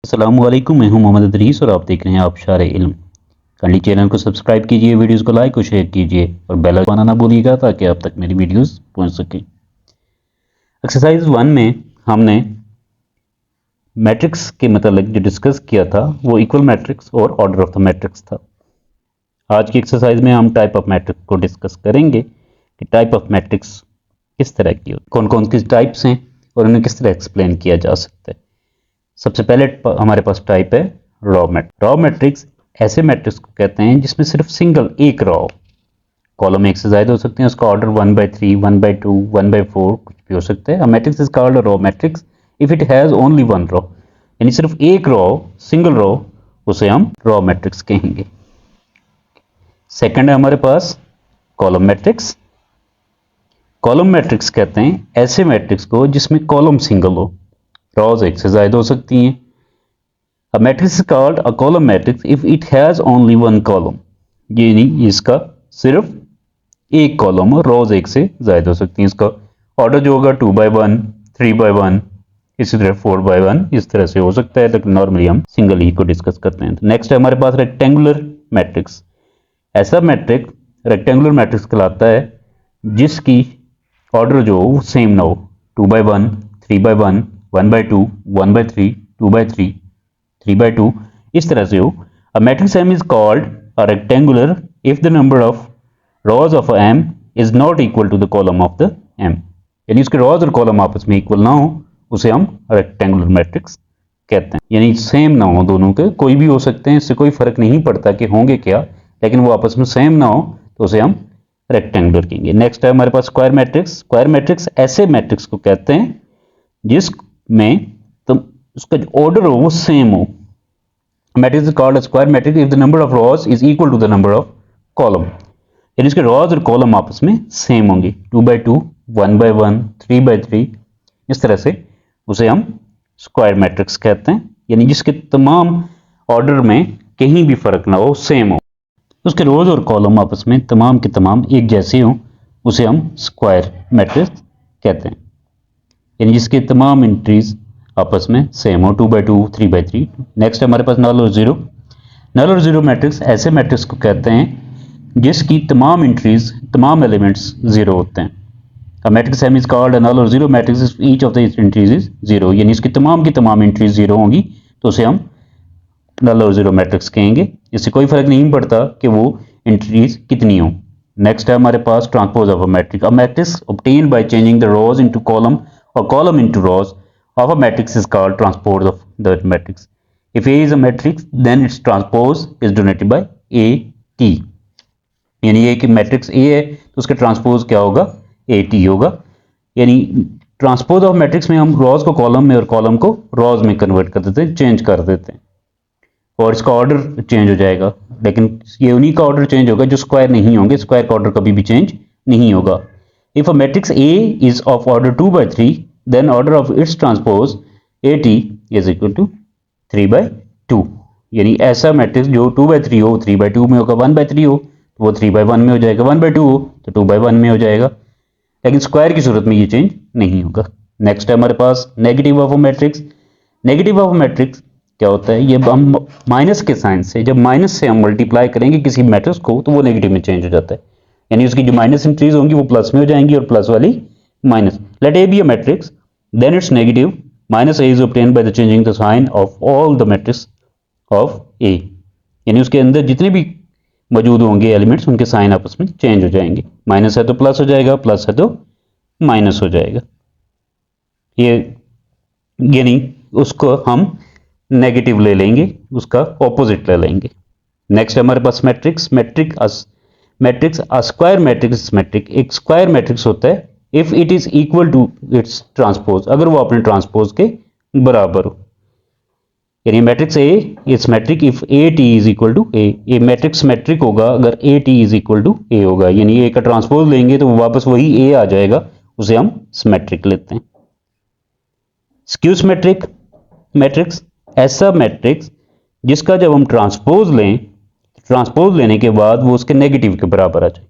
अस्सलामुअलैकुम, मैं हूं मोहम्मद अदरीस और आप देख रहे हैं आबशार इल्म। काइंडली चैनल को सब्सक्राइब कीजिए, वीडियोस को लाइक और शेयर कीजिए और बेल आइकन दबाना ना भूलिएगा ताकि आप तक मेरी वीडियोस पहुंच सकें। एक्सरसाइज 1 में हमने मैट्रिक्स के मतलब जो डिस्कस किया था वो इक्वल मैट्रिक्स और ऑर्डर ऑफ द मैट्रिक्स था। आज की एक्सरसाइज में हम टाइप ऑफ मैट्रिक्स को डिस्कस करेंगे कि टाइप ऑफ मैट्रिक्स किस तरह की हो, कौन कौन सी टाइप्स हैं और उन्हें किस तरह एक्सप्लेन किया जा सकता है। सबसे पहले हमारे पास टाइप है रॉ मैट्रिक्स। रॉ मैट्रिक्स ऐसे मैट्रिक्स को कहते हैं जिसमें सिर्फ सिंगल एक रॉ, कॉलम एक से ज्यादा हो सकते हैं, उसका ऑर्डर 1/3, 1/2, 1/4 कुछ भी हो सकता है। Matrix is called raw matrix if it has only one raw, यानी सिर्फ एक रॉ, सिंगल रॉ, उसे हम रॉ मैट्रिक्स कहेंगे। सेकंड है हमारे पास कॉलम मैट्रिक्स। कॉलम मैट्रिक्स कहते हैं ऐसे मैट्रिक्स को जिसमें कॉलम सिंगल हो, रॉज एक से ज्यादा हो सकती हैं। A matrix is called a column matrix if it has only one column, यानी इसका सिर्फ एक कॉलम और रोज एक से ज्यादा हो सकती हैं। इसका ऑर्डर जो होगा 2/1, 3/1, इसी तरह 4/1 इस तरह से हो सकता है, लेकिन नॉर्मली हम सिंगल ही को डिस्कस करते हैं। नेक्स्ट है हमारे पास रेक्टेंगुलर मैट्रिक्स। ऐसा मैट्रिक रेक्टेंगुलर मैट्रिक्स कहलाता है जिसकी ऑर्डर जो हो सेम ना हो, 2/1, 3/1, 1/2, 1/3, 2/3, 3/2 इस तरह से हो। A matrix M is called a rectangular if the number of rows of M is not equal to the column of the M, यानी उसके rows और column आपस में इक्वल ना हो, उसे हम रेक्टेंगुलर मैट्रिक्स कहते हैं। यानी सेम ना हो, दोनों के कोई भी हो सकते हैं, इससे कोई फर्क नहीं पड़ता कि होंगे क्या, लेकिन वो आपस में सेम ना हो तो उसे हम रेक्टेंगुलर कहेंगे। नेक्स्ट है हमारे पास स्क्वायर मैट्रिक्स। स्क्वायर मैट्रिक्स ऐसे मैट्रिक्स को कहते हैं जिसमें तो उसका जो ऑर्डर हो वो सेम हो। Matrix is called a square matrix if the number of rows is equal to the number of column, यानी इसके रॉज और कॉलम आपस में सेम होंगे, 2/2, 1/1, 3/3 इस तरह से उसे हम स्क्वायर मैट्रिक्स कहते हैं। यानी जिसके तमाम ऑर्डर में कहीं भी फर्क ना हो, सेम हो, उसके रोज और कॉलम आपस में तमाम के तमाम एक जैसे हो, उसे हम स्क्वायर मैट्रिक्स कहते हैं। यानी जिसके तमाम एंट्रीज आपस में सेम हो, 2/2, 3/3। नेक्स्ट हमारे पास नल और जीरो। नल और जीरो मैट्रिक्स ऐसे मैट्रिक्स को कहते हैं जिसकी तमाम एंट्रीज, तमाम एलिमेंट्स जीरो होते हैं। A matrix M is called a null or zero matrix if each of the entries is zero, यानी इसकी तमाम एंट्रीज जीरो होंगी तो उसे हम नल और जीरो मैट्रिक्स कहेंगे। इससे कोई फर्क नहीं पड़ता कि वो एंट्रीज कितनी हो। नेक्स्ट है हमारे पास transpose of a matrix. A matrix obtained by changing the rows into column or column into rows of a matrix is called transpose of the matrix. If A is a matrix, then its transpose is denoted by AT. यानी ये कि matrix A है तो उसका transpose क्या होगा, AT होगा। यानी ट्रांसपोज ऑफ मैट्रिक्स में हम रॉज को कॉलम में और कॉलम को रॉज में कन्वर्ट कर देते हैं, चेंज कर देते हैं, और इसका ऑर्डर चेंज हो जाएगा। लेकिन ये उन्हीं का ऑर्डर चेंज होगा जो स्क्वायर नहीं होंगे, स्क्वायर का ऑर्डर कभी भी चेंज नहीं होगा। If a matrix A is of order 2/3, then order of its transpose AT is equal to 3/2। यानी ऐसा मैट्रिक्स जो 2/3 हो 3/2 में होगा, 1/3 हो तो वो 3/1 में हो जाएगा, 1/2 हो तो 2/1 में हो जाएगा, लेकिन स्क्वायर की सूरत में ये चेंज नहीं होगा। नेक्स्ट है हमारे पास negative of a matrix. Negative of matrix क्या होता है, ये हम माइनस के साइन से, जब माइनस से हम मल्टीप्लाई करेंगे किसी मैट्रिक्स को तो वो नेगेटिव में चेंज हो जाता है, यानी उसकी जो माइनस एंट्रीज होंगी वो प्लस में हो जाएंगी और प्लस वाली minus. Let A be a matrix then its negative, minus A is obtained by the changing the sign of all the matrix of A, यानी उसके अंदर जितने भी मौजूद होंगे एलिमेंट्स उनके साइन आपस में चेंज हो जाएंगे। माइनस है तो प्लस हो जाएगा, प्लस है तो माइनस हो जाएगा, ये यानी उसको हम नेगेटिव ले लेंगे, उसका ऑपोजिट ले लेंगे। नेक्स्ट हमारे पास matrix. Matrix a square matrix मैट्रिक एक स्क्वायर मैट्रिक्स होता है if it is equal to its transpose, अगर वो अपने ट्रांसपोज के बराबर हो। यानी matrix A its metric if A T is equal to A, ये मैट्रिक्स मैट्रिक होगा अगर A T is equal to A होगा, यानी ए का ट्रांसपोज लेंगे तो वापस वही ए आ जाएगा, उसे हम सिमेट्रिक लेते हैं। स्क्यू सिमेट्रिक मैट्रिक्स ऐसा मैट्रिक्स जिसका जब हम ट्रांसपोज लें, ट्रांसपोज लेने के बाद वो उसके नेगेटिव के बराबर आ जाए।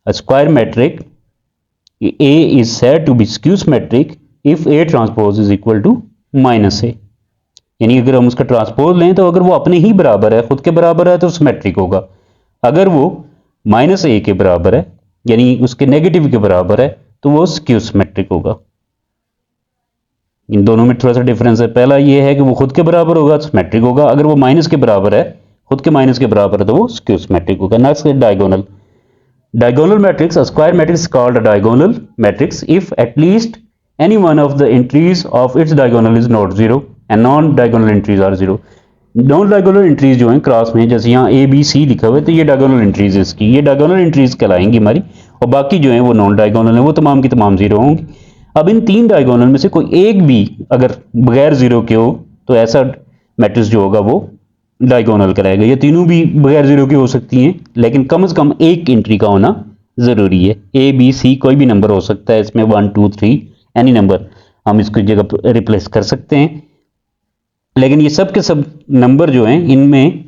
A square matrix A is said to be skew symmetric if A transpose is equal to -A, यानी अगर हम उसका ट्रांसपोज लें तो अगर वो अपने ही बराबर है, खुद के बराबर है, तो सिमेट्रिक होगा। अगर वो -a के बराबर है यानी उसके नेगेटिव के बराबर है तो वो स्क्यू सिमेट्रिक होगा। इन दोनों में थोड़ा सा डिफरेंस है। पहला ये है कि वो खुद के बराबर होगा, सिमेट्रिक होगा। अगर वो माइनस के बराबर है, खुद के माइनस के बराबर है, तो वो स्क्यू सिमेट्रिक होगा। नेक्स्ट है diagonal. Diagonal matrix, a square matrix is called a diagonal matrix if at least any one of the entries of its diagonal is not zero and non-diagonal entries are zero. Non diagonal entries जो हैं cross में, जैसे यहाँ ए B सी लिखा हुआ है, तो ये डायगोनल एंट्रीज है इसकी, ये डायगोनल एंट्रीज कहलाएंगी हमारी। और बाकी जो है वो नॉन डायगोनल है, वो तमाम की तमाम जीरो होंगी। अब इन तीन डायगोनल में से कोई एक भी अगर बगैर जीरो के हो तो ऐसा मैट्रिक्स जो होगा वो डायगोनल कराएगा। ये तीनों भी बगैर जीरो की हो सकती हैं, लेकिन कम से कम एक एंट्री का होना जरूरी है। ए बी सी कोई भी नंबर हो सकता है इसमें, 1 2 3 एनी नंबर हम इसकी जगह रिप्लेस कर सकते हैं। लेकिन ये सब के सब नंबर जो हैं इनमें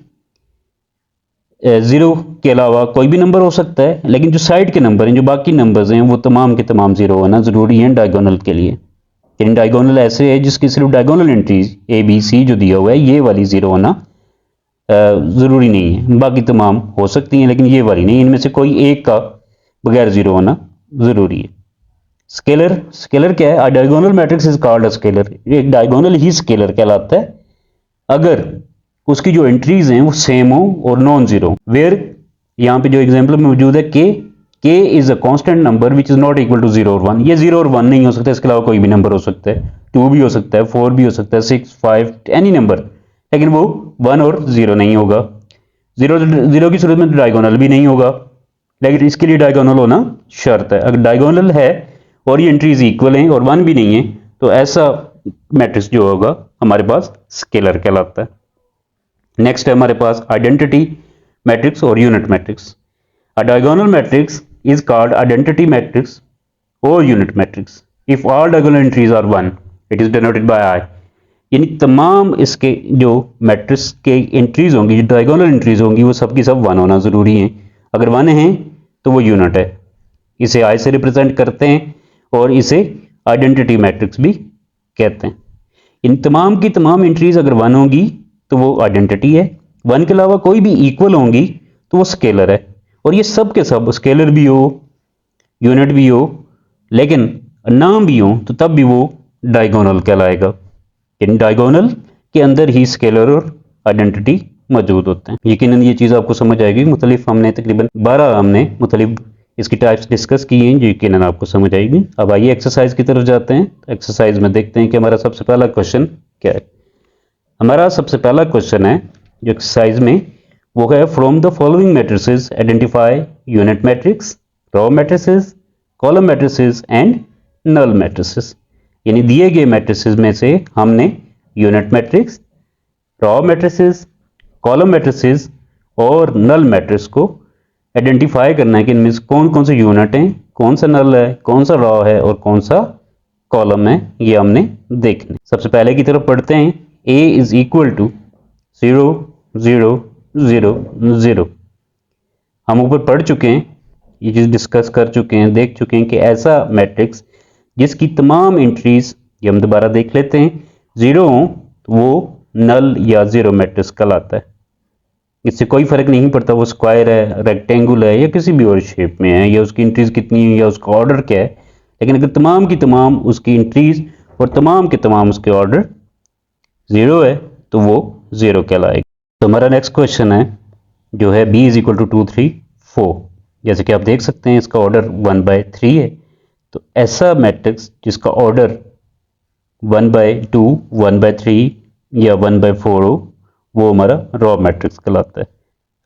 जीरो के अलावा कोई भी नंबर हो सकता है, लेकिन जो साइड के नंबर हैं, जो बाकी नंबर्स हैं, वो तमाम के तमाम जीरो होना जरूरी है डायगोनल के लिए। यानी डायगोनल ऐसे है जिसकी सिर्फ diagonal entries A B C जो दिया हुआ है ये वाली जीरो होना ज़रूरी नहीं है, बाकी तमाम हो सकती हैं लेकिन ये वाली नहीं। इनमें से कोई एक का बगैर जीरो होना ज़रूरी है। स्केलर, स्केलर क्या है? अ diagonal matrix is called a scalar. एक डायगोनल ही स्केलर कहलाता है अगर उसकी जो एंट्रीज हैं वो सेम हो और नॉन जीरो। वेयर यहाँ पे जो एग्जाम्पल में मौजूद है के is a constant number which is not equal to 0 और 1। ये 0 और 1 नहीं हो सकता, इसके अलावा कोई भी नंबर हो सकता है, 2 भी हो सकता है, 4 भी हो सकता है, 6 5 एनी नंबर, लेकिन वो 1 और 0 नहीं होगा। जीरो की सूरत में डायगोनल भी नहीं होगा, लेकिन इसके लिए डायगोनल होना शर्त है। अगर डायगोनल है और ये एंट्रीज इक्वल हैं और 1 भी नहीं है तो ऐसा मैट्रिक्स जो होगा हमारे पास स्केलर कहलाता है। नेक्स्ट है हमारे पास आइडेंटिटी मैट्रिक्स और unit matrix. A diagonal matrix is called identity matrix और unit matrix if all diagonal entries are 1 it is denoted by I. यानी तमाम इसके जो मैट्रिक्स के एंट्रीज होंगी, जो डायगोनल एंट्रीज होंगी, वो सब की सब 1 होना जरूरी है। अगर 1 है तो वो यूनिट है, इसे आई से रिप्रेजेंट करते हैं और इसे आइडेंटिटी मैट्रिक्स भी कहते हैं। इन तमाम की तमाम एंट्रीज अगर 1 होंगी तो वो आइडेंटिटी है, 1 के अलावा कोई भी इक्वल होंगी तो वो स्केलर है। और ये सब के सब स्केलर भी हो, यूनिट भी हो, लेकिन नाम भी हो तो तब भी वो डायगोनल कहलाएगा। इन डायगोनल के अंदर ही स्केलर और आइडेंटिटी मौजूद होते हैं। यकीनन ये चीज़ आपको समझ आएगी। मुख्तलिफ हमने तकरीबन 12 हमने मुख्तलिफ इसकी टाइप्स डिस्कस की हैं जो यकीनन आपको समझ आएगी। अब आइए एक्सरसाइज की तरफ जाते हैं। एक्सरसाइज में देखते हैं कि हमारा सबसे पहला क्वेश्चन क्या है। हमारा सबसे पहला क्वेश्चन है जो एक्सरसाइज में, वो है from the following matrices identify unit matrix, row matrices, column matrices and null matrices. यानी दिए गए मैट्रिसेस में से हमने unit matrix, row matrices, column matrices और नल मैट्रिक्स को आइडेंटिफाई करना है कि इनमें से कौन कौन से यूनिट हैं, कौन सा नल है, कौन सा रॉ है और कौन सा कॉलम है, ये हमने देखना। सबसे पहले की तरफ पढ़ते हैं। a is equal to 0 0 0 0। हम ऊपर पढ़ चुके हैं, ये चीज़ डिस्कस कर चुके हैं, देख चुके हैं कि ऐसा मैट्रिक्स जिसकी तमाम एंट्रीज, ये हम दोबारा देख लेते हैं, 0 हो तो वो नल या जीरो मैट्रिक्स कहलाता है। इससे कोई फर्क नहीं पड़ता वो स्क्वायर है, रेक्टेंगल है या किसी भी और शेप में है, या उसकी एंट्रीज कितनी है या उसका ऑर्डर क्या है, लेकिन अगर तमाम की तमाम उसकी एंट्रीज और तमाम के तमाम उसके ऑर्डर 0 है तो वो 0 कहलाएगा। तो हमारा नेक्स्ट क्वेश्चन है जो है b इज इक्वल टू 2 3 4। जैसे कि आप देख सकते हैं इसका ऑर्डर 1/3 है, तो ऐसा मैट्रिक्स जिसका ऑर्डर 1/2, 1/3 या 1/4 हो वो हमारा रॉ मैट्रिक्स कहलाता है।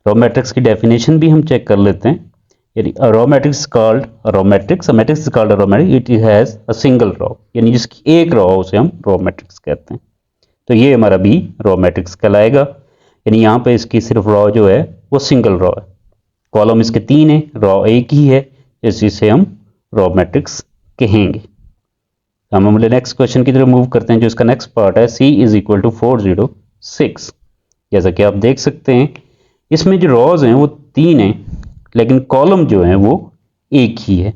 रॉ मैट्रिक्स की डेफिनेशन भी हम चेक कर लेते हैं। यानी raw matrix called raw matrix, matrix is called raw matrix it has a single raw, यानी जिसकी एक रॉ हो उसे हम रॉ मैट्रिक्स कहते हैं। तो ये हमारा भी रॉ मैट्रिक्स कहलाएगा। यानी यहाँ पे इसकी सिर्फ रॉ जो है वो सिंगल रॉ है, कॉलम इसके 3 है, रॉ एक ही है, इसे हम रॉ मैट्रिक्स कहेंगे। हम हमारे नेक्स्ट क्वेश्चन की तरफ मूव करते हैं जो इसका नेक्स्ट पार्ट है। c is equal to 4 0 6। जैसा कि आप देख सकते हैं इसमें जो रॉज हैं वो 3 हैं, लेकिन कॉलम जो है वो एक ही है।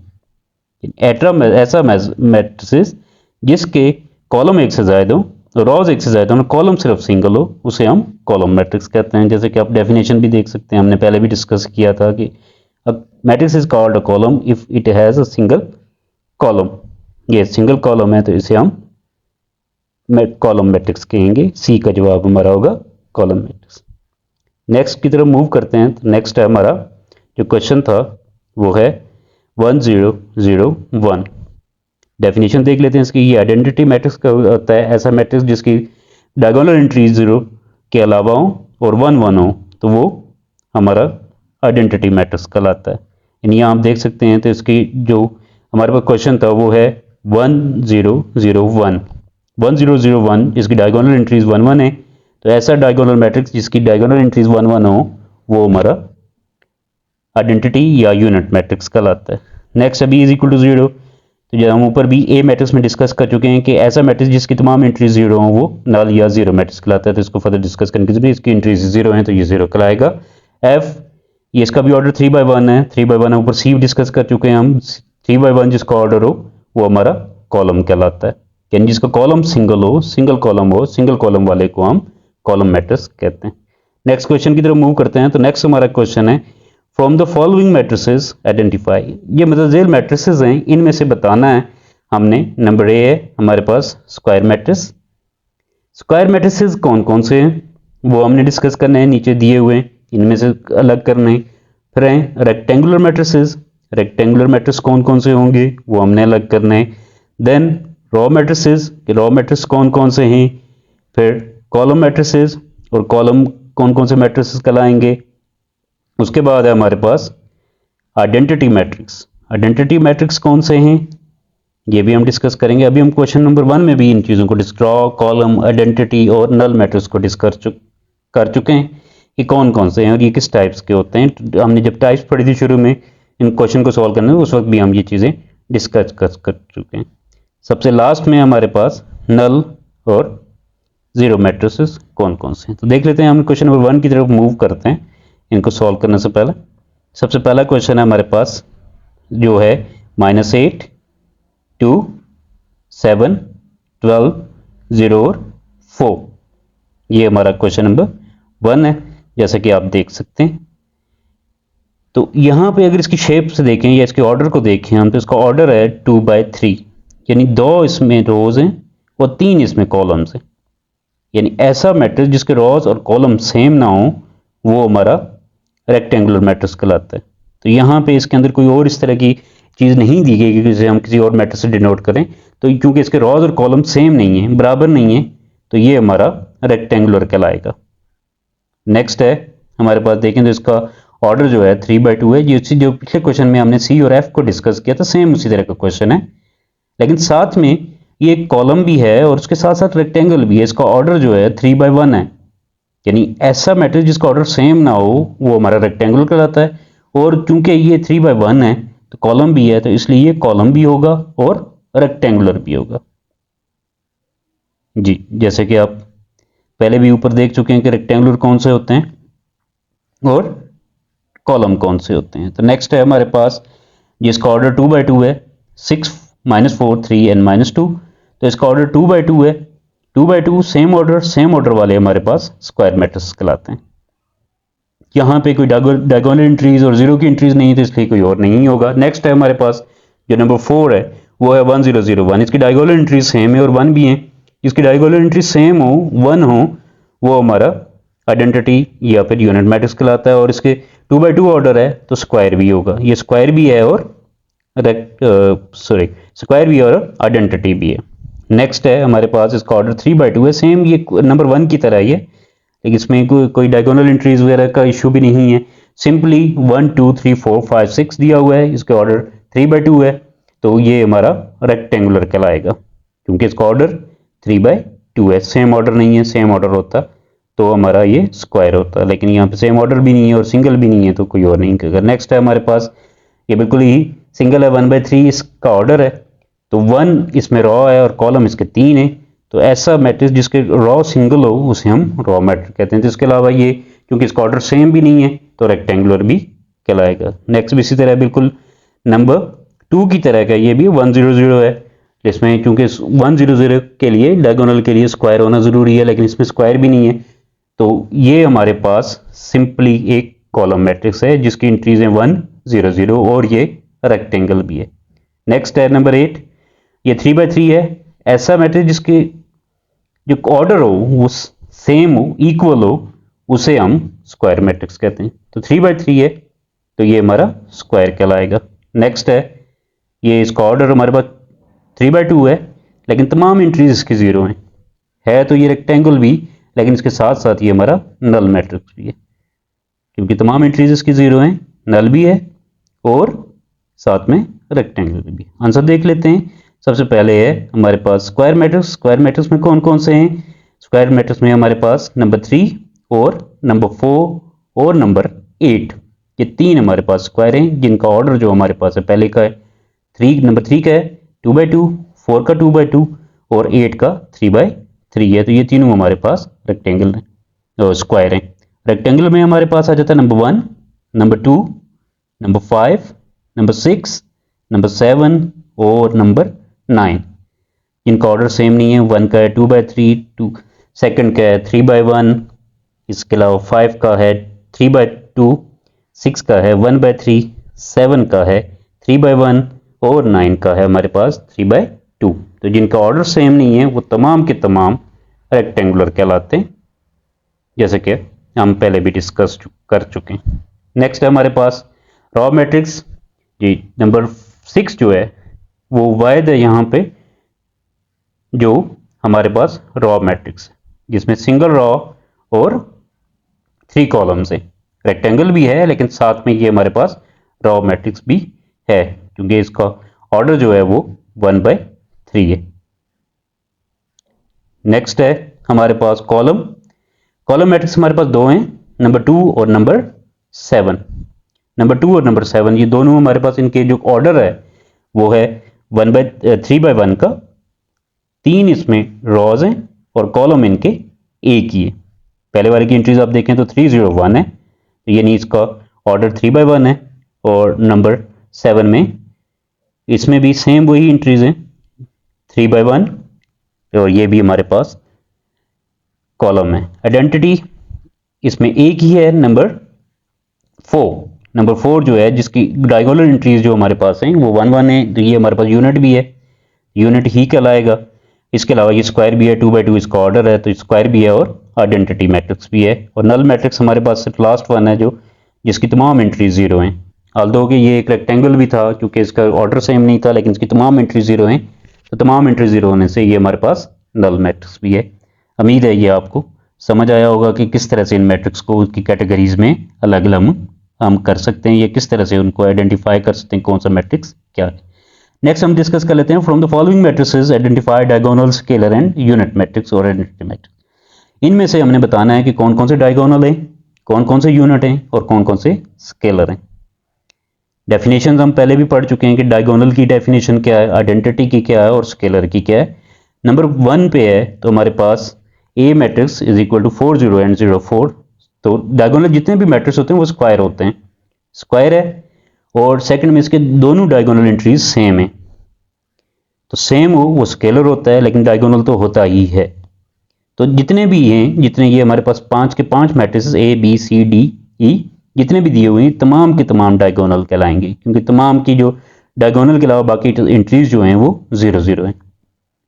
ऐसा मैट्रिक्स जिसके कॉलम एक से ज़्यादा हो रॉज एक्सेस आए तो कॉलम सिर्फ सिंगल हो उसे हम कॉलम मैट्रिक्स कहते हैं। जैसे कि आप डेफिनेशन भी देख सकते हैं, हमने पहले भी डिस्कस किया था कि matrix is called a column if it has a single column. ये सिंगल कॉलम है तो इसे हम कॉलम मैट्रिक्स कहेंगे। सी का जवाब हमारा होगा कॉलम मैट्रिक्स। नेक्स्ट की तरफ मूव करते हैं। तो नेक्स्ट है हमारा जो क्वेश्चन था वो है 1001। डेफिनेशन देख लेते हैं इसकी। ये आइडेंटिटी मैट्रिक्स का होता है ऐसा मैट्रिक्स जिसकी डायगोनल एंट्री 0 के अलावा हो और 1 1 हो तो वो हमारा आइडेंटिटी मैट्रिक्स कहलाता है। यानी आप देख सकते हैं तो इसकी जो हमारे पास क्वेश्चन था वो है 1001। 1001 जिसकी डायगोनल एंट्रीज 1 1 है तो ऐसा डायगोनल मैट्रिक्स जिसकी डायगोनल एंट्रीज 1 1 हो वो हमारा आइडेंटिटी या यूनिट मैट्रिक्स कहलाता है। नेक्स्ट अभी इज इक्वल टू 0। तो जब हम ऊपर भी ए मैट्रिक्स में डिस्कस कर चुके हैं कि ऐसा मैट्रिक्स जिसकी तमाम एंट्रीज 0 हो वो नल या 0 मैट्रिक्स कहलाता है। तो इसको फर्दर डिस्कस करने की जरूरत, इसकी एंट्रीज 0 है तो ये 0 कहलाएगा। एफ ये इसका भी ऑर्डर 3/1 है। 3/1 है। ऊपर सी डिस्कस कर चुके हैं हम। 3/1 जिसका ऑर्डर हो वो हमारा कॉलम कहलाता है। यानी जिसका कॉलम सिंगल हो, सिंगल कॉलम हो, सिंगल कॉलम वाले को हम कॉलम मैट्रिक्स कहते हैं। नेक्स्ट क्वेश्चन की तरफ मूव करते हैं। तो नेक्स्ट हमारा क्वेश्चन है from the following matrices identify. ये मतलब जेल मैट्रिसेस हैं, इनमें से बताना है हमने। नंबर ए है हमारे पास स्क्वायर मैट्रिक्स। स्क्वायर मैट्रिसेस कौन कौन से हैं वो हमने डिस्कस करने हैं, नीचे दिए हुए हैं, इनमें से अलग करने हैं। फिर हैं रेक्टेंगुलर मैट्रिसेस। रेक्टेंगुलर मैट्रिक्स कौन कौन से होंगे वो हमने अलग करने हैं। Then row matrices, row matrix कौन कौन से हैं। फिर कॉलम मैट्रिसेस और कॉलम कौन कौन से मैट्रिसेस कहलाएंगे। उसके बाद है हमारे पास आइडेंटिटी मैट्रिक्स। आइडेंटिटी मैट्रिक्स कौन से हैं ये भी हम डिस्कस करेंगे। अभी हम क्वेश्चन नंबर 1 में भी इन चीज़ों को ड्रॉ, कॉलम, आइडेंटिटी और नल मैट्रिक्स को डिस्कस कर चुके हैं कि कौन कौन से हैं और ये किस टाइप्स के होते हैं। तो हमने जब टाइप्स पढ़ी थी शुरू में इन क्वेश्चन को सॉल्व करने उस वक्त भी हम ये चीज़ें डिस्कस कर चुके हैं। सबसे लास्ट में हमारे पास नल और 0 मैट्रिसेस कौन कौन से हैं। तो देख लेते हैं। हम क्वेश्चन नंबर 1 की तरफ मूव करते हैं इनको सॉल्व करने से पहले। सबसे पहला क्वेश्चन है हमारे पास जो है -8 2 7 12 0 और 4। ये हमारा क्वेश्चन नंबर 1 है जैसा कि आप देख सकते हैं। तो यहाँ पे अगर इसकी शेप से देखें या इसके ऑर्डर को देखें हम तो इसका ऑर्डर है 2/3, यानी 2 इसमें रोज हैं और 3 इसमें कॉलम्स हैं। यानी ऐसा मैट्रिक्स जिसके रोज और कॉलम सेम ना हो वो हमारा रेक्टेंगुलर मैट्रिक्स कहलाता है। तो यहाँ पे इसके अंदर कोई और इस तरह की चीज़ नहीं दी गई कि जिसे हम किसी और मैट्रिक्स से डिनोट करें। तो क्योंकि इसके रोज और कॉलम सेम नहीं है, बराबर नहीं है, तो ये हमारा रेक्टेंगुलर कहलाएगा। नेक्स्ट है हमारे पास देखें तो इसका ऑर्डर जो है 3/2 है। ये जो पिछले क्वेश्चन में हमने सी और एफ को डिस्कस किया था सेम उसी तरह का क्वेश्चन है, लेकिन साथ में ये एक कॉलम भी है और उसके साथ साथ रेक्टेंगल भी है। इसका ऑर्डर जो है 3/1 है। यानी ऐसा मैट्रिक्स जिसका ऑर्डर सेम ना हो वो हमारा रेक्टेंगुलर कहलाता है। और चूंकि ये 3/1 है तो कॉलम भी है तो इसलिए ये कॉलम भी होगा और रेक्टेंगुलर भी होगा। जी जैसे कि आप पहले भी ऊपर देख चुके हैं कि रेक्टेंगुलर कौन से होते हैं और कॉलम कौन से होते हैं। तो नेक्स्ट है हमारे पास जिसका ऑर्डर 2/2 है 6 -4 3 and -2। तो इसका ऑर्डर 2/2 है। 2/2 सेम ऑर्डर वाले हमारे पास स्क्वायर मैट्रिक्स कहलाते हैं। यहाँ पे कोई डायगोनल एंट्रीज और 0 की एंट्रीज नहीं है तो इसलिए कोई और नहीं होगा। नेक्स्ट है हमारे पास जो नंबर 4 है वो है 1001। इसकी डायगोनल एंट्रीज सेम है और 1 भी है। जिसकी डायगोनल एंट्री सेम हो 1 हो वो हमारा आइडेंटिटी या फिर यूनिट मैट्रिक्स कहलाता है। और इसके 2/2 ऑर्डर है तो स्क्वायर भी होगा। ये स्क्वायर भी है और स्क्वायर भी और आइडेंटिटी भी है। नेक्स्ट है हमारे पास इसका ऑर्डर 3/2 है। सेम ये नंबर 1 की तरह ही है, लेकिन इसमें कोई डायगोनल एंट्रीज वगैरह का इशू भी नहीं है। सिंपली 1 2 3 4 5 6 दिया हुआ है। इसका ऑर्डर 3/2 है तो ये हमारा रेक्टेंगुलर कहलाएगा क्योंकि इसका ऑर्डर 3/2 है। सेम ऑर्डर नहीं है, सेम ऑर्डर होता तो हमारा ये स्क्वायर होता, लेकिन यहाँ पे सेम ऑर्डर भी नहीं है और सिंगल भी नहीं है तो कोई और नहीं करेगा। नेक्स्ट है हमारे पास ये बिल्कुल ही सिंगल है 1/3 इसका ऑर्डर है। तो 1 इसमें रॉ है और कॉलम इसके 3 है। तो ऐसा मैट्रिक्स जिसके रॉ सिंगल हो उसे हम रॉ मैट्रिक्स कहते हैं। तो इसके अलावा ये क्योंकि इसका ऑर्डर सेम भी नहीं है तो रेक्टेंगुलर भी कहलाएगा। नेक्स्ट भी इसी तरह बिल्कुल नंबर 2 की तरह का ये भी 100 है। इसमें क्योंकि 100 के लिए डायगोनल के लिए स्क्वायर होना ज़रूरी है, लेकिन इसमें स्क्वायर भी नहीं है, तो ये हमारे पास सिंपली एक कॉलम मैट्रिक्स है जिसकी एंट्रीज हैं 1 0 0 और ये रेक्टेंगल भी है। नेक्स्ट है नंबर 8, ये 3x3 है। ऐसा मैट्रिक्स जिसके जो ऑर्डर हो वो सेम हो, इक्वल हो, उसे हम स्क्वायर मैट्रिक्स कहते हैं। तो 3x3 है तो ये हमारा स्क्वायर कहलाएगा। नेक्स्ट है, ये इसका ऑर्डर हमारे पास 3/2 है, लेकिन तमाम एंट्रीज इसकी जीरो हैं। है तो ये रेक्टेंगल भी, लेकिन इसके साथ साथ ये हमारा नल मैट्रिक्स भी है, क्योंकि तमाम एंट्रीज इसकी जीरो हैं, नल भी है और साथ में रेक्टेंगल भी। आंसर देख लेते हैं। सबसे पहले है हमारे पास स्क्वायर मैट्रिक्स। स्क्वायर मैट्रिक्स में कौन कौन से हैं? स्क्वायर मैट्रिक्स में हमारे पास नंबर 3 और नंबर 4 और नंबर 8, ये तीन हमारे पास स्क्वायर हैं जिनका ऑर्डर जो हमारे पास है, पहले का है नंबर 3 का है 2/2, 4 का 2/2 और 8 का 3/3 है। तो ये तीनों हमारे पास रेक्टेंगल हैं, स्क्वायर हैं। रेक्टेंगल में हमारे पास आ जाता है number 1, number 2, number 5, number 6, number 7 और नंबर 9। इनका ऑर्डर सेम नहीं है। 1 का है 2/3, सेकंड का है 3/1, इसके अलावा 5 का है 3/2, 6 का है 1/3, 7 का है 3/1 और 9 का है हमारे पास 3/2। तो जिनका ऑर्डर सेम नहीं है वो तमाम के तमाम रेक्टेंगुलर कहलाते हैं, जैसे कि हम पहले भी डिस्कस कर चुके हैं। नेक्स्ट है हमारे पास रॉ मैट्रिक्स जी। नंबर 6 जो है वो वायद है यहाँ पे, जो हमारे पास रॉ मैट्रिक्स है जिसमें सिंगल रॉ और 3 कॉलम्स है। रेक्टेंगल भी है लेकिन साथ में ये हमारे पास रॉ मैट्रिक्स भी है, क्योंकि इसका ऑर्डर जो है वो 1/3 है। नेक्स्ट है हमारे पास कॉलम मैट्रिक्स हमारे पास दो हैं, नंबर 2 और नंबर 7। नंबर 2 और नंबर 7 ये दोनों हमारे पास, इनके जो ऑर्डर है वो है 3/1 का। 3 इसमें रॉज हैं और कॉलम इनके एक ही है। पहले वाले की एंट्रीज आप देखें तो 301 है, यानी इसका ऑर्डर 3/1 है। और नंबर 7 में इसमें भी सेम वही एंट्रीज हैं 3/1, और ये भी हमारे पास कॉलम है। आइडेंटिटी इसमें एक ही है, नंबर 4 जो है जिसकी डायगोनल एंट्रीज जो हमारे पास हैं वो 1 1 है, तो ये हमारे पास यूनिट भी है, यूनिट ही कहलाएगा। इसके अलावा ये स्क्वायर भी है, 2/2 इसका ऑर्डर है तो स्क्वायर भी है और आइडेंटिटी मैट्रिक्स भी है। और नल मैट्रिक्स हमारे पास सिर्फ लास्ट वन है जो जिसकी तमाम एंट्रीज जीरो हैं। ऑल्दो कि ये एक रेक्टेंगल भी था, क्योंकि इसका ऑर्डर सेम नहीं था, लेकिन इसकी तमाम एंट्रीज जीरो हैं, तो तमाम एंट्रीज जीरो होने से ये हमारे पास नल मैट्रिक्स भी है। उम्मीद है ये आपको समझ आया होगा कि किस तरह से इन मैट्रिक्स को उसकी कैटेगरीज में अलग अलग हम कर सकते हैं, या किस तरह से उनको आइडेंटिफाई कर सकते हैं कौन सा मैट्रिक्स क्या है। नेक्स्ट हम डिस्कस कर लेते हैं, from the following matrices identify diagonal, scalar and unit matrix और आइडेंटिटी मैट्रिक्स। इनमें से हमने बताना है कि कौन कौन से डायगोनल हैं, कौन कौन से यूनिट हैं और कौन कौन से स्केलर हैं। डेफिनेशन हम पहले भी पढ़ चुके हैं कि डायगोनल की डेफिनेशन क्या है, आइडेंटिटी की क्या है और स्केलर की क्या है। नंबर 1 पे है तो हमारे पास A matrix is equal to 4 0 and 0 4। तो डायगोनल जितने भी मैट्रिक्स होते हैं वो स्क्वायर होते हैं, स्क्वायर है। और सेकंड में इसके दोनों डायगोनल एंट्रीज सेम है, तो सेम हो वो स्केलर होता है, लेकिन डायगोनल तो होता ही है। तो जितने भी हैं, जितने ये हमारे पास 5 के 5 matrices A B C D E जितने भी दिए हुए हैं तमाम के तमाम डायगोनल कहलाएंगे, क्योंकि तमाम की जो डायगोनल के अलावा बाकी एंट्रीज जो हैं वो 0 0 हैं।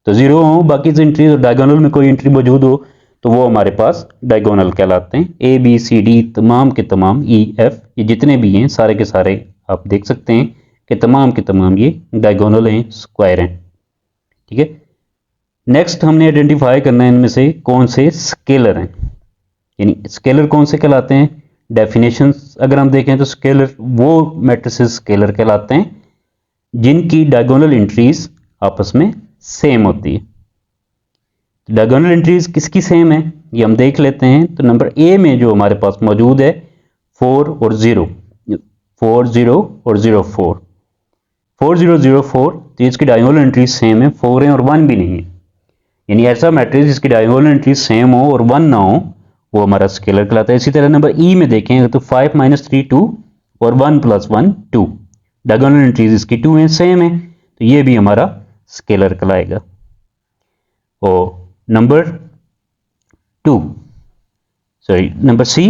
तो 0 हो बाकी एंट्रीज और डायगोनल में कोई एंट्री मौजूद हो तो वो हमारे पास डायगोनल कहलाते हैं। ए बी सी डी तमाम के तमाम ई एफ ये जितने भी हैं सारे के सारे आप देख सकते हैं कि तमाम के तमाम ये डायगोनल हैं, स्क्वायर हैं। ठीक है, नेक्स्ट हमने आइडेंटिफाई करना है इनमें से कौन से स्केलर हैं, यानी स्केलर कौन से कहलाते हैं। डेफिनेशंस अगर हम देखें तो स्केलर वो मैट्रिसेस स्केलर कहलाते हैं जिनकी डायगोनल एंट्रीज आपस में सेम होती है। डायगोनल एंट्रीज किसकी सेम है ये हम देख लेते हैं। तो नंबर ए में जो हमारे पास मौजूद है 4 और 0 4 0 और 0 4 4 0 0 4, तो इसकी डायगोनल एंट्रीज सेम है, 4 है और 1 भी नहीं है। यानी ऐसा मैट्रिक्स जिसकी डायगोनल एंट्रीज सेम हो और 1 ना हो वो हमारा स्केलर कहलाता है। इसी तरह नंबर ई में देखें तो 5 - 3 2 और 1 + 1 2, डायगोनल एंट्रीज इसकी 2 है, सेम है, तो ये भी हमारा स्केलर कहलाएगा। और नंबर सी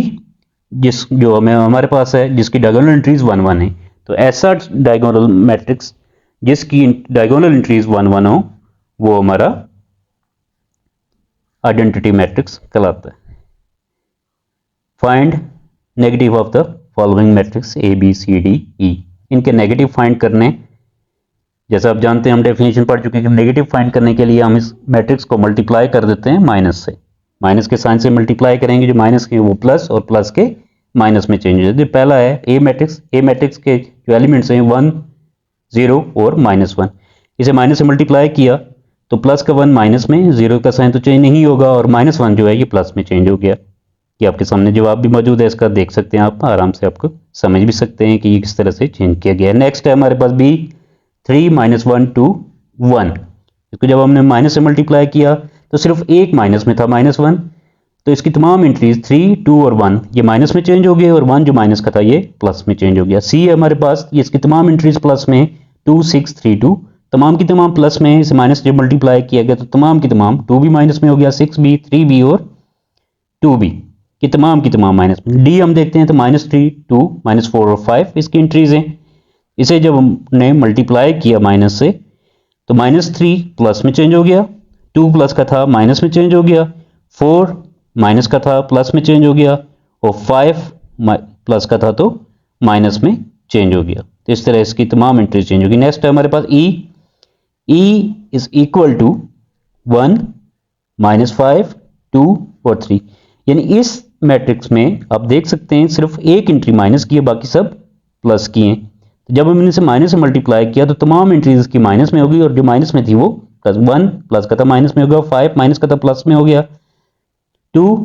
जो हमारे पास है जिसकी डायगोनल एंट्रीज 1 1 है, तो ऐसा डायगोनल मैट्रिक्स जिसकी डायगोनल एंट्रीज 1 1 हो वो हमारा आइडेंटिटी मैट्रिक्स कहलाता है। Find negative of the following matrix A B C D E. इनके नेगेटिव फाइंड करने, जैसा आप जानते हैं हम डेफिनेशन पढ़ चुके हैं कि नेगेटिव फाइंड करने के लिए हम इस मैट्रिक्स को मल्टीप्लाई कर देते हैं माइनस से। माइनस के साइन से मल्टीप्लाई करेंगे, जो माइनस के वो प्लस और प्लस के माइनस में चेंज हो जाते हैं। पहला है ए मैट्रिक्स के जो एलिमेंट्स हैं 1 0 और -1। इसे माइनस से मल्टीप्लाई किया तो प्लस का 1 माइनस में, 0 का साइन तो चेंज नहीं होगा, और -1 जो है ये प्लस में चेंज हो गया। ये आपके सामने जवाब भी मौजूद है इसका, देख सकते हैं आप आराम से, आपको समझ भी सकते हैं कि ये किस तरह से चेंज किया गया है। नेक्स्ट है हमारे पास बी 3 -1 2 1। इसको जब हमने माइनस से मल्टीप्लाई किया तो सिर्फ एक माइनस में था -1, तो इसकी तमाम एंट्रीज 3 2 और 1 ये माइनस में चेंज हो गए, और 1 जो माइनस का था ये प्लस में चेंज हो गया। सी है हमारे पास, ये इसकी तमाम एंट्रीज प्लस में 2 6 3 2, तमाम की तमाम प्लस में, इसे माइनस जब मल्टीप्लाई किया गया तो तमाम की तमाम 2 भी माइनस में हो गया, 6b 3b और 2b की तमाम माइनस में। डी हम देखते हैं तो -3 2 -4 और 5 इसकी एंट्रीज हैं। इसे जब हमने मल्टीप्लाई किया माइनस से तो -3 प्लस में चेंज हो गया, 2 प्लस का था माइनस में चेंज हो गया, 4 माइनस का था प्लस में चेंज हो गया, और 5 प्लस का था तो माइनस में चेंज हो गया। तो इस तरह इसकी तमाम एंट्रीज चेंज होगी। नेक्स्ट है हमारे पास ई इज इक्वल टू 1 -5 2 और 3। यानी इस मैट्रिक्स में आप देख सकते हैं सिर्फ एक एंट्री माइनस की है, बाकी सब प्लस की हैं। तो जब हमने इसे माइनस से मल्टीप्लाई किया तो तमाम एंट्रीज इसकी माइनस में होगी, और जो माइनस में थी वो प्लस। 1 प्लस का था माइनस में हो गया, 5 माइनस का था प्लस में हो गया, 2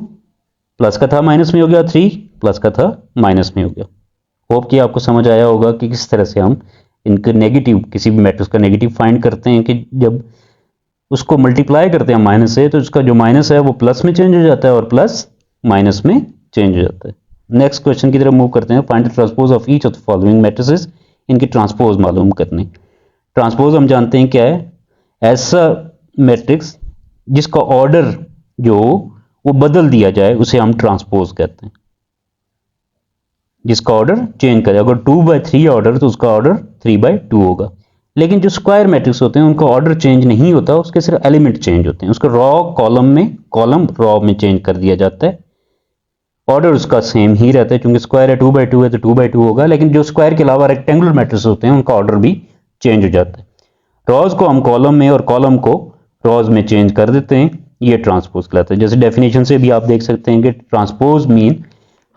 प्लस का था माइनस में हो गया, 3 प्लस का था माइनस में हो गया। होप कि आपको समझ आया होगा कि किस तरह से हम इनके नेगेटिव, किसी भी मैट्रिक्स का नेगेटिव फाइंड करते हैं, कि जब उसको मल्टीप्लाई करते हैं माइनस से तो उसका जो माइनस है वो प्लस में चेंज हो जाता है, और प्लस माइनस में चेंज हो जाता है। नेक्स्ट क्वेश्चन की तरफ मूव करते हैं। Find the transpose of each of the following matrices. इनकी ट्रांसपोज मालूम करने। ट्रांसपोज हम जानते हैं क्या है, ऐसा मैट्रिक्स जिसका ऑर्डर जो वो बदल दिया जाए उसे हम ट्रांसपोज कहते हैं। जिसका ऑर्डर चेंज करे, अगर 2/3 ऑर्डर तो उसका ऑर्डर 3/2 होगा। लेकिन जो स्क्वायर मैट्रिक्स होते हैं उनका ऑर्डर चेंज नहीं होता, उसके सिर्फ एलिमेंट चेंज होते हैं। उसको रॉ कॉलम रॉ में चेंज कर दिया जाता है, ऑर्डर उसका सेम ही रहता है। क्योंकि स्क्वायर है 2/2 है तो 2/2 होगा, लेकिन जो स्क्वायर के अलावा रेक्टेंगुलर मैट्रिक्स होते हैं उनका ऑर्डर भी चेंज हो जाता है। रॉज को हम कॉलम में और कॉलम को रॉज में चेंज कर देते हैं, ये ट्रांसपोज कहलाता है। जैसे डेफिनेशन से भी आप देख सकते हैं कि ट्रांसपोज मीन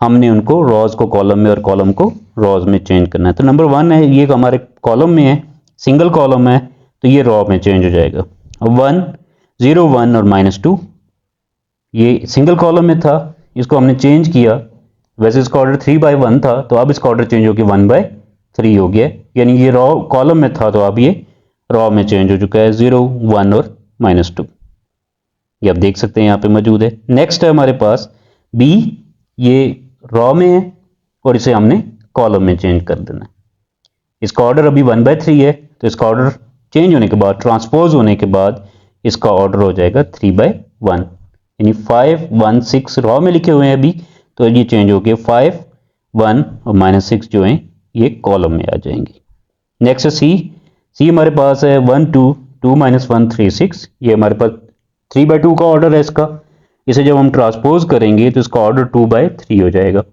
हमने उनको रॉज को कॉलम में और कॉलम को रॉज में चेंज करना है। तो नंबर 1 है, ये हमारे कॉलम में है, सिंगल कॉलम है, तो ये रॉ में चेंज हो जाएगा। 1 0 1 और -2 ये सिंगल कॉलम में था, इसको हमने चेंज किया। वैसे इसका ऑर्डर 3/1 था, तो अब इसका ऑर्डर चेंज होकर 1/3 हो गया। यानी ये रॉ कॉलम में था तो अब ये रॉ में चेंज हो चुका है। 0 1 और -2 ये आप देख सकते हैं यहाँ पे मौजूद है। नेक्स्ट है हमारे पास बी, ये रॉ में है और इसे हमने कॉलम में चेंज कर देना है। इसका ऑर्डर अभी 1/3 है, तो इसका ऑर्डर चेंज होने के बाद, ट्रांसपोज होने के बाद इसका ऑर्डर हो जाएगा 3/1। यानी 5 1 6 रॉ में लिखे हुए हैं अभी, तो ये चेंज हो गए 5 1 और -6 जो हैं ये कॉलम में आ जाएंगे। नेक्स्ट सी हमारे पास है 1 2 2 -1 3 6। ये हमारे पास 3/2 का ऑर्डर है इसका। इसे जब हम ट्रांसपोज करेंगे तो इसका ऑर्डर 2/3 हो जाएगा।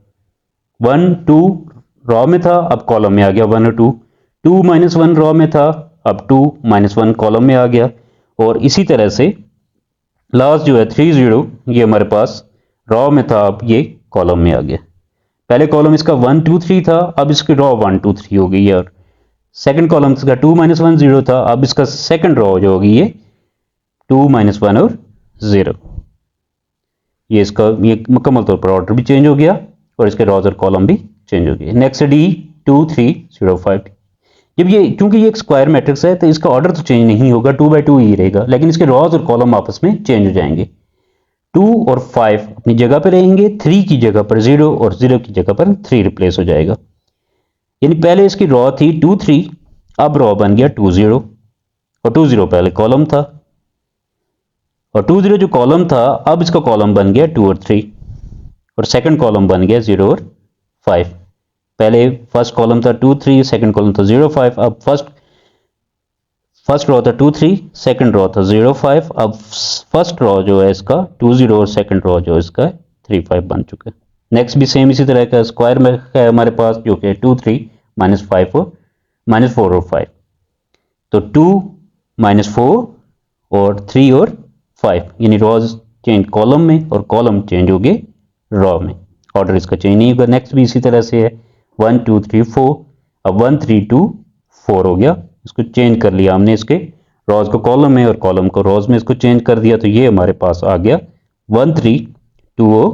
1 2 रॉ में था, अब कॉलम में आ गया 1 और 2। 2 -1 रॉ में था, अब 2 -1 कॉलम में आ गया। और इसी तरह से लास्ट जो है 3 0 ये हमारे पास रॉ में था, अब ये कॉलम में आ गया। पहले कॉलम इसका 1 2 3 था, अब इसकी रॉ 1 2 3 हो गई है। और सेकंड कॉलम इसका 2 -1 0 था, अब इसका सेकंड रॉ जो होगी ये 2 -1 और 0। ये इसका ये मुकम्मल तौर पर ऑर्डर भी चेंज हो गया और इसके रॉज और कॉलम भी चेंज हो गए। Next D 2 3 0 5। जब ये, क्योंकि ये एक स्क्वायर मैट्रिक्स है तो इसका ऑर्डर तो चेंज नहीं होगा, 2/2 ही रहेगा, लेकिन इसके रॉज और कॉलम आपस में चेंज हो जाएंगे। 2 और 5 अपनी जगह पर रहेंगे, 3 की जगह पर 0 और 0 की जगह पर 3 रिप्लेस हो जाएगा। यानी पहले इसकी रॉ थी 2 3, अब रॉ बन गया 2 0 और 20 पहले कॉलम था, और 20 जो कॉलम था अब इसका कॉलम बन गया 2 और 3, और सेकंड कॉलम बन गया 0 और 5। पहले फर्स्ट कॉलम था 2 3, सेकंड कॉलम था 0 5। अब फर्स्ट रो था 2 3, सेकंड रो था 0 5। अब फर्स्ट रो जो है इसका 2 0 और सेकंड रो जो इसका 3 5 बन चुका है। नेक्स्ट भी सेम इसी तरह का स्क्वायर में है हमारे पास, जो कि 2 3 -5 और -4 और 5। तो 2 -4 और 3 और 5, यानी रोज चेंज कॉलम में और कॉलम चेंज हो गए रो में, ऑर्डर इसका चेंज नहीं होगा। नेक्स्ट भी इसी तरह से है 1 2 3 4। अब 1 3 2 4 हो गया, इसको चेंज कर लिया हमने, इसके रोज को कॉलम में और कॉलम को रोज में इसको चेंज कर दिया, तो ये हमारे पास आ गया 1 3 2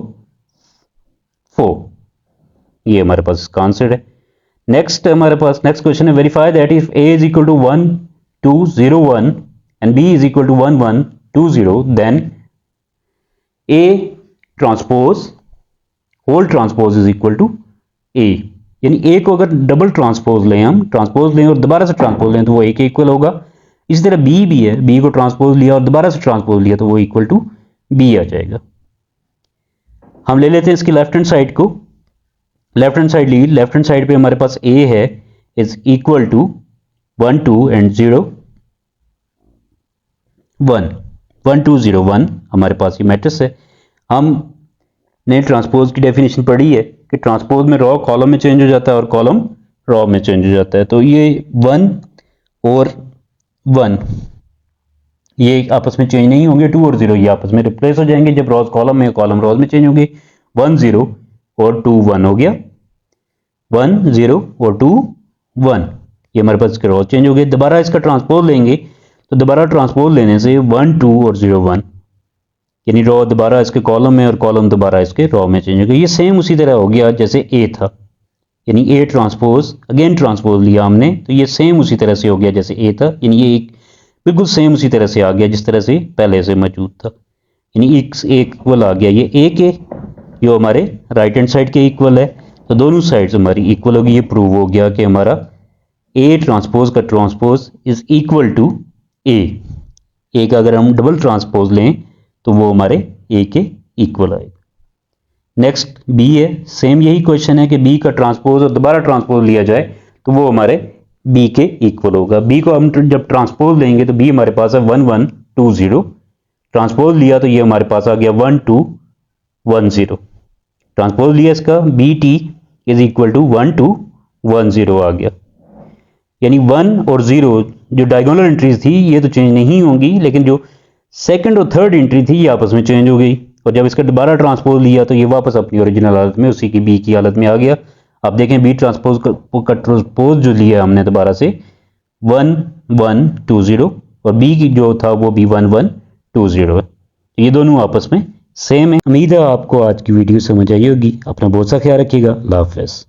4। ये हमारे पास इसका आंसर है। नेक्स्ट हमारे पास नेक्स्ट क्वेश्चन है, verify that if a is equal to 1 2 0 1 and b is equal to 1 1 2 0, then a transpose whole transpose is equal to a। यानी a को अगर डबल ट्रांसपोज लें, हम ट्रांसपोज लें और दोबारा से ट्रांसपोज लें तो वो a के इक्वल होगा। इसी तरह b भी है, b को ट्रांसपोज लिया और दोबारा से ट्रांसपोज लिया तो वो इक्वल टू b आ जाएगा। हम ले लेते हैं इसकी लेफ्ट हैंड साइड को, लेफ्ट हैंड साइड ली, लेफ्ट हैंड साइड पे हमारे पास a है इज इक्वल टू 1 2 एंड 0 1 1 2 0 1 हमारे पास ये मैट्रिक्स है। हमने ट्रांसपोज की डेफिनेशन पढ़ी है कि ट्रांसपोज में रो कॉलम में चेंज हो जाता है और कॉलम रो में चेंज हो जाता है। तो ये 1 और 1 ये आपस में चेंज नहीं होंगे, 2 और 0 ये आपस में रिप्लेस हो जाएंगे जब रोज कॉलम में कॉलम रोज में चेंज होंगे। 1 0 और 2 1 हो गया, 1 0 और 2 1, ये हमारे पास इसके रोज चेंज हो गए। दोबारा इसका ट्रांसपोज लेंगे तो दोबारा ट्रांसपोज लेने से 1 2 और 0 1, यानी रो दोबारा इसके कॉलम में और कॉलम दोबारा इसके रो में चेंज हो गया। ये सेम उसी तरह हो गया जैसे a था, यानी a ट्रांसपोज अगेन ट्रांसपोज लिया हमने तो ये सेम उसी तरह से हो गया जैसे a था, यानी ये एक बिल्कुल सेम उसी तरह से आ गया जिस तरह से पहले से मौजूद था, यानी x इक्वल आ गया ये a के, जो हमारे राइट हैंड साइड के इक्वल है। तो दोनों साइड्स हमारी इक्वल होगी, ये प्रूव हो गया कि हमारा a ट्रांसपोज का transpose is equal to a का अगर हम डबल ट्रांसपोज लें तो वो हमारे a के इक्वल आएगा। नेक्स्ट b है, सेम यही क्वेश्चन है कि b का ट्रांसपोज और दोबारा ट्रांसपोज लिया जाए तो वो हमारे b के इक्वल होगा। b को हम जब ट्रांसपोज लेंगे तो b हमारे पास है 1 1 2 0, ट्रांसपोज लिया तो ये हमारे पास आ गया 1 2 1 0, ट्रांसपोज लिया इसका bt इज इक्वल टू 1 2 1 0 आ गया। यानी 1 और 0 जो डायगोनल एंट्रीज थी ये तो चेंज नहीं होंगी, लेकिन जो सेकंड और थर्ड एंट्री थी ये आपस में चेंज हो गई, और जब इसका दोबारा ट्रांसपोज लिया तो ये वापस अपनी ओरिजिनल हालत में उसी की बी की हालत में आ गया। अब देखें बी ट्रांसपोज का ट्रांसपोज जो लिया हमने दोबारा से 1 1 2 0, और बी की जो था वो भी 1 1 2 0 है, ये दोनों आपस में सेम है। उम्मीद है आपको आज की वीडियो समझ आई होगी। अपना बहुत सा ख्याल रखिएगा। अल्लाह हाफ़िज़।